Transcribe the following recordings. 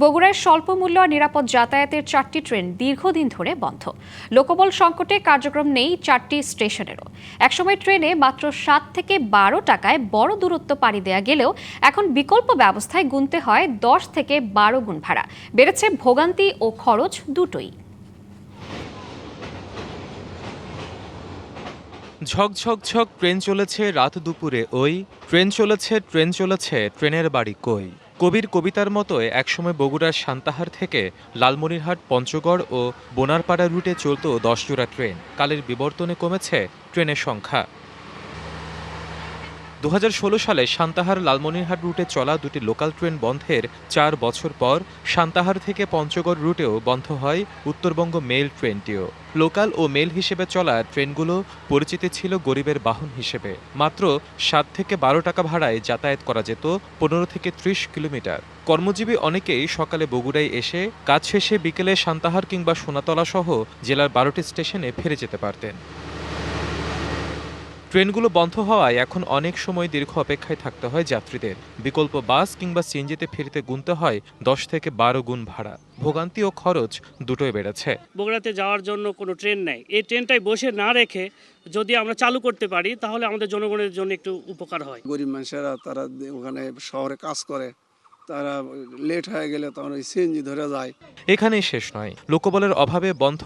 বগুড়ায় স্বল্প মূল্য আর নিরাপদ যাতায়াতের 4টি ট্রেন দীর্ঘদিন ধরে বন্ধ। লোকবল সংকটে কার্যক্রম নেই 4টি স্টেশনেরও। একসময় ট্রেনে মাত্র 7 থেকে 12 টাকায় বড় দূরত্ব পাড়ি দেয়া গেলেও এখন বিকল্প ব্যবস্থায় গুনতে হয় 10 থেকে 12 গুণ ভাড়া। বেড়েছে ভোগান্তি ও খরচ দুটোই। ঝকঝকঝক ট্রেন চলেছে রাত দুপুরে, ওই ট্রেন চলেছে ট্রেনের বাড়ি কই। কবির কবিতার মতোই একসময় বগুড়ার সান্তাহার থেকে লালমনিরহাট, পঞ্চগড় ও বোনারপাড়া রুটে চলত 10 জোড়া ট্রেন। কালের বিবর্তনে কমেছে ট্রেনের সংখ্যা। 2016 সালে সান্তাহার লালমনিরহাট রুটে চলা দুটি লোকাল ট্রেন বন্ধের 4 বছর পর সান্তাহার থেকে পঞ্চগড় রুটেও বন্ধ হয় উত্তরবঙ্গ মেল ট্রেনটিও। লোকাল ও মেল হিসেবে চলা ট্রেনগুলো পরিচিতি ছিল গরিবের বাহন হিসেবে। মাত্র 7 থেকে 12 টাকা ভাড়ায় যাতায়াত করা যেত 15 থেকে 30 কিলোমিটার। কর্মজীবী অনেকেই সকালে বগুড়ায় এসে কাজ শেষে বিকেলে সান্তাহার কিংবা সোনাতলা সহ জেলার 12টি স্টেশনে ফিরে যেতে পারতেন। ট্রেনগুলো বন্ধ হওয়ায় এখন অনেক সময় দীর্ঘ অপেক্ষায় থাকতে হয় যাত্রীদের। বিকল্প বাস কিংবা সিএনজিতে ফিরতে গুনতে হয় 10 থেকে 12 গুণ ভাড়া। ভোগান্তি ও খরচ দুটোই বেড়েছে। বগুড়াতে যাওয়ার জন্য কোনো ট্রেন নেই। এই ট্রেনটাই বসে না রেখে যদি আমরা চালু করতে পারি তাহলে আমাদের জনগণের জন্য একটু উপকার হয়। গরিব মানুষেরা তারা ওখানে শহরে কাজ করে, তারা লেট হয়ে গেলে তখন ওই সিএনজি ধরে যায়। এখানেই শেষ নয়, লোকবলের অভাবে বন্ধ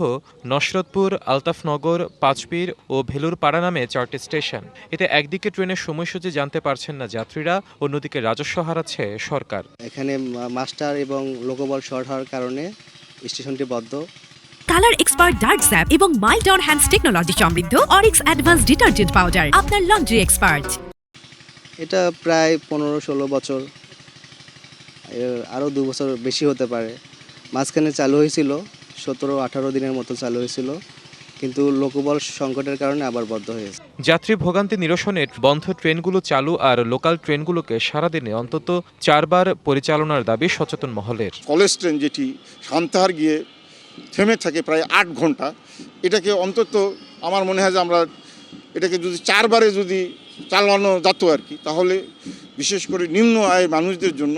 নসরতপুর, আলতাফনগর, পাঁচপীর ও ভেলুরপাড়া নামে 4টি স্টেশন। এতে একদিকে ট্রেনের সময়সূচি জানতে পারছেন না যাত্রীরা, অন্যদিকে রাজস্ব হারাচ্ছে সরকার। এখানে মাস্টার এবং লোকবল শর্ট হওয়ার কারণে স্টেশনটি বদ্ধ। কালার এক্সপার্ট ডার্ক স্যাপ এবং মাইল্ড অন হ্যান্ডস টেকনোলজি সমৃদ্ধ অরিক্স অ্যাডভান্স ডিটারজেন্ট পাউডার আপনার লন্ড্রি এক্সপার্ট। এটা প্রায় 15-16 বছর, আরও 2 বছর বেশি হতে পারে। মাঝখানে চালু হয়েছিল 17-18 দিনের মতো চালু হয়েছিল, কিন্তু লোকবল সংকটের কারণে আবার বন্ধ হয়েছে। যাত্রী ভোগান্তি নিরসনে বন্ধ ট্রেনগুলো চালু আর লোকাল ট্রেনগুলোকে সারাদিনে অন্তত 4 বার পরিচালনার দাবি সচেতন মহলের। কলেজ ট্রেন যেটি সান্তাহার গিয়ে থেমে থাকে প্রায় 8 ঘন্টা, এটাকে অন্তত আমার মনে হয় যে আমরা এটাকে যদি 4 বারে যদি চালানো যেত আর কি, তাহলে বিশেষ করে নিম্ন আয়ের মানুষদের জন্য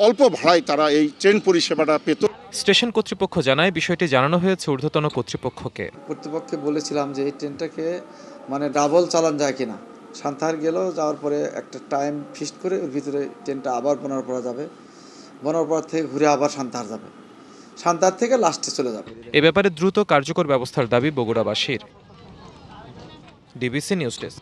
অল্প ভাড়ায় তারা এই ট্রেন পরিষেবাটা পেত। স্টেশন কর্তৃপক্ষ জানায় বিষয়টি জানানো হয়েছে ঊর্ধ্বতন কর্তৃপক্ষকে। কর্তৃপক্ষকে বলেছিলাম যে এই ট্রেনটাকে ডাবল চালান যায় কিনা। সান্তাহার গেলেও যাওয়ার পরে একটা টাইম ফিক্সড করে ওর ভিতরে ট্রেনটা আবার বনারপাড়া যাবে, বনারপাড়া থেকে ঘুরে আবার সান্তাহার যাবে, সান্তাহার থেকে লাস্টে চলে যাবে। এ ব্যাপারে দ্রুত কার্যকর ব্যবস্থার দাবি বগুড়াবাসীর। DBC news desk.